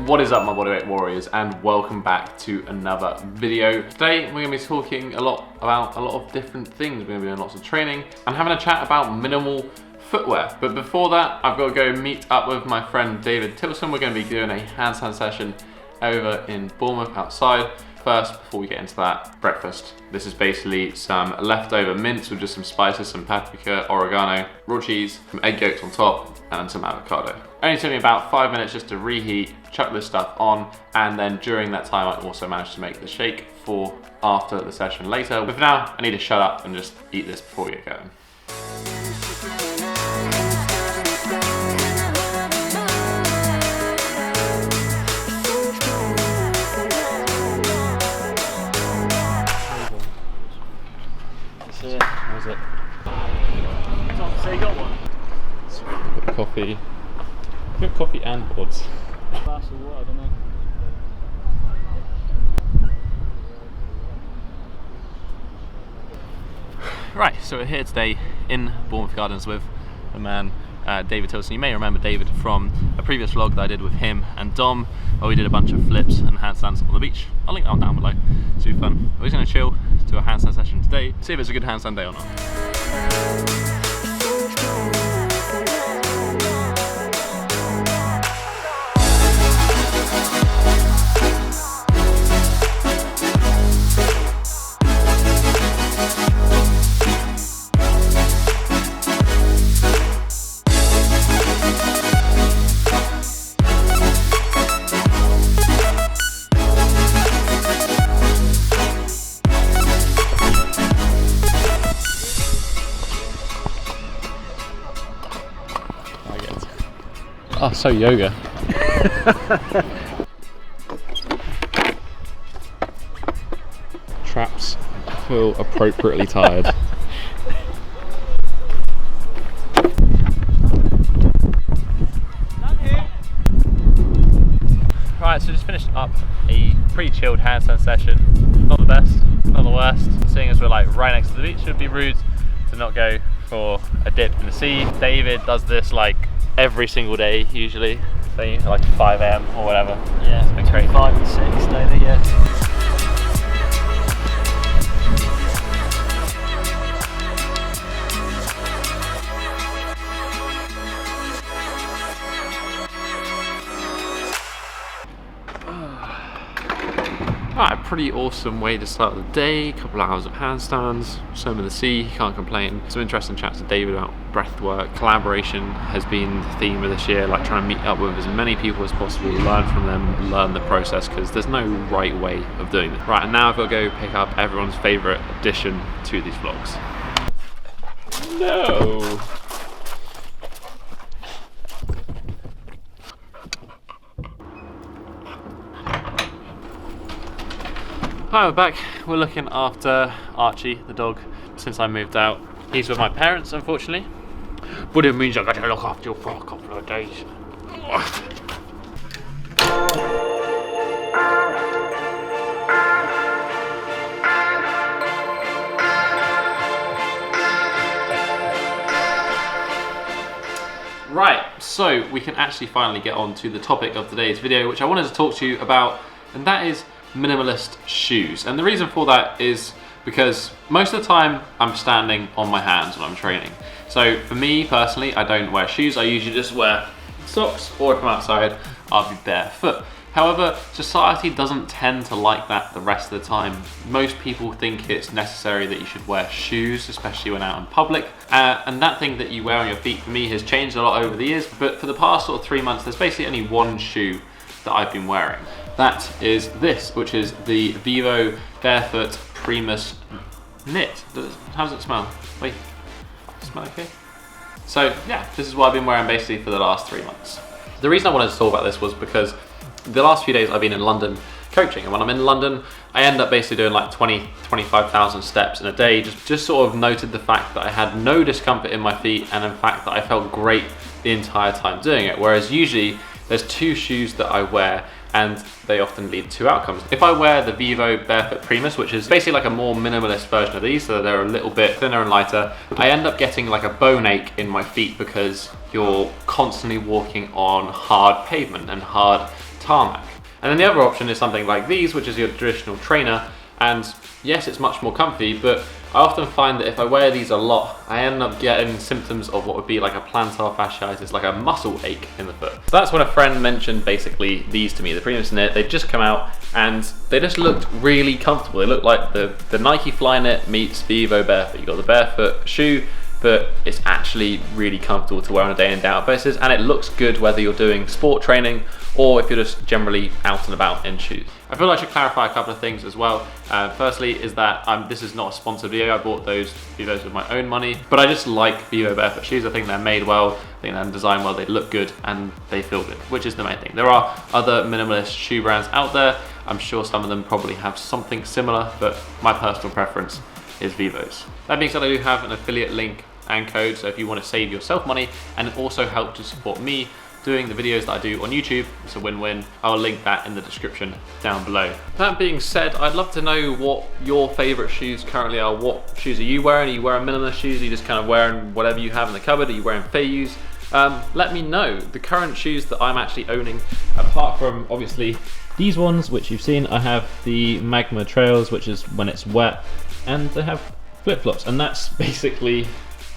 What is up, my bodyweight warriors, and welcome back to another video. Today we're going to be talking about a lot of different things. We're going to be doing lots of training and having a chat about minimal footwear. But before that, I've got to go meet up with my friend David Tilson. We're going to be doing a handstand session over in Bournemouth outside. First, before we get into that, breakfast. This is basically some leftover mince with just some spices, some paprika, oregano, raw cheese, some egg yolks on top, and some avocado. Only took me about 5 minutes just to reheat, chuck this stuff on, and then during that time I also managed to make the shake for after the session later. But for now, I need to shut up and just eat this before we get going. How is it? So you got one? Coffee. You got coffee and pods. Glass of water, I don't know. Right, so we're here today in Bournemouth Gardens with the man David Tilson. You may remember David from a previous vlog that I did with him and Dom, where we did a bunch of flips and handstands on the beach. I'll link that one down below. Super fun. We're just going to chill, do a handstand session today, see if it's a good handstand day or not. Oh, so yoga. Traps feel appropriately tired. Right, so just finished up a pretty chilled handstand session. Not the best, not the worst. Seeing as we're like right next to the beach, it would be rude to not go for a dip in the sea. David does this like every single day usually, so like 5 AM or whatever. Yeah, it's great. 5 and 6 daily, yeah. Right, a pretty awesome way to start the day. A couple of hours of handstands, swim in the sea, can't complain. Some interesting chats with David about breath work. Collaboration has been the theme of this year, like trying to meet up with as many people as possible, learn from them, learn the process, because there's no right way of doing it. Right, and now I've got to go pick up everyone's favourite addition to these vlogs. No! Hi, we're back. We're looking after Archie, the dog, since I moved out. He's with my parents, unfortunately. But it means I've got to look after you for a couple of days. Right, so we can actually finally get on to the topic of today's video, which I wanted to talk to you about, and that is minimalist shoes. And the reason for that is because most of the time I'm standing on my hands when I'm training. So for me personally, I don't wear shoes. I usually just wear socks, or if I'm outside, I'll be barefoot. However, society doesn't tend to like that the rest of the time. Most people think it's necessary that you should wear shoes, especially when out in public. And that thing that you wear on your feet for me has changed a lot over the years, but for the past sort of 3 months, there's basically only one shoe that I've been wearing. That is this, which is the Vivo Barefoot Primus Knit. How does it smell? Wait, does it smell okay? So yeah, this is what I've been wearing basically for the last 3 months. The reason I wanted to talk about this was because the last few days I've been in London coaching, and when I'm in London, I end up basically doing like 25,000 steps in a day. Just sort of noted the fact that I had no discomfort in my feet, and in fact that I felt great the entire time doing it. Whereas usually there's 2 shoes that I wear and they often lead to outcomes. If I wear the Vivo Barefoot Primus, which is basically like a more minimalist version of these, so they're a little bit thinner and lighter, I end up getting like a bone ache in my feet because you're constantly walking on hard pavement and hard tarmac. And then the other option is something like these, which is your traditional trainer. And yes, it's much more comfy, but I often find that if I wear these a lot, I end up getting symptoms of what would be like a plantar fasciitis, like a muscle ache in the foot. So that's when a friend mentioned basically these to me, the Premium Knit. They'd just come out and they just looked really comfortable. They looked like the Nike Flyknit meets Vivo Barefoot. You got the barefoot shoe, but it's actually really comfortable to wear on a day in day out basis, and it looks good whether you're doing sport training or if you're just generally out and about in shoes. I feel like I should clarify a couple of things as well. Firstly is that this is not a sponsored video. I bought those Vivos with my own money, but I just like Vivo Barefoot shoes. I think they're made well, I think they're designed well, they look good, and they feel good, which is the main thing. There are other minimalist shoe brands out there. I'm sure some of them probably have something similar, but my personal preference is Vivos. That being said, I do have an affiliate link and code, so if you want to save yourself money and also help to support me doing the videos that I do on YouTube, it's a win-win. I'll link that in the description down below. That being said, I'd love to know what your favorite shoes currently are. What shoes are you wearing? Are you wearing minimalist shoes? Are you just kind of wearing whatever you have in the cupboard? Are you wearing Fayus? Let me know. The current shoes that I'm actually owning, apart from obviously these ones, which you've seen, I have the Magma Trails, which is when it's wet, and they have flip-flops, and that's basically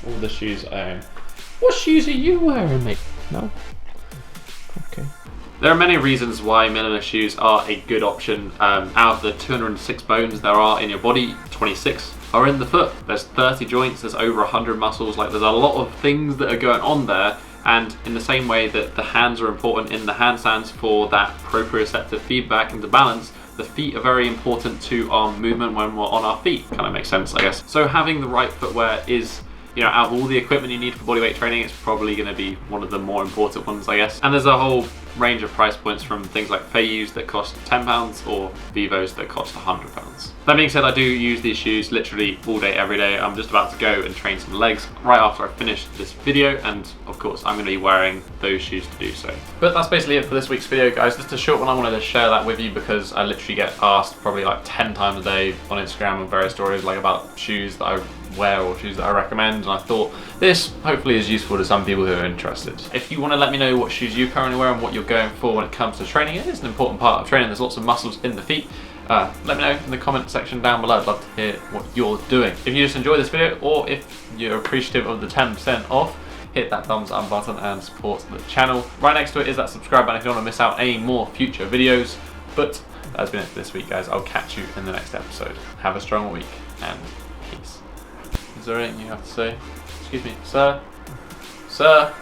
all the shoes I own. What shoes are you wearing, mate? No? Okay. There are many reasons why minimalist shoes are a good option. Out of the 206 bones there are in your body, 26 are in the foot. There's 30 joints, there's over 100 muscles, like there's a lot of things that are going on there. And in the same way that the hands are important in the handstands for that proprioceptive feedback and to balance, the feet are very important to our movement when we're on our feet. Kind of makes sense, I guess. So having the right footwear is, you know, out of all the equipment you need for bodyweight training, it's probably going to be one of the more important ones, I guess. And there's a whole range of price points from things like Fayus that cost £10 or Vivos that cost £100. That being said, I do use these shoes literally all day, every day. I'm just about to go and train some legs right after I finish this video, and of course I'm going to be wearing those shoes to do so. But that's basically it for this week's video, guys. Just a short one. I wanted to share that with you because I literally get asked probably like 10 times a day on Instagram and various stories like about shoes that I wear or shoes that I recommend, and I thought this hopefully is useful to some people who are interested. If you want to let me know what shoes you currently wear and what you're going for when it comes to training, it is an important part of training. There's lots of muscles in the feet. Let me know in the comment section down below. I'd love to hear what you're doing. If you just enjoyed this video, or if you're appreciative of the 10% off, hit that thumbs up button and support the channel. Right next to it is that subscribe button if you don't want to miss out any more future videos. But that's been it for this week, guys. I'll catch you in the next episode. Have a strong week and peace. Is there anything you have to say? Excuse me, sir? Sir?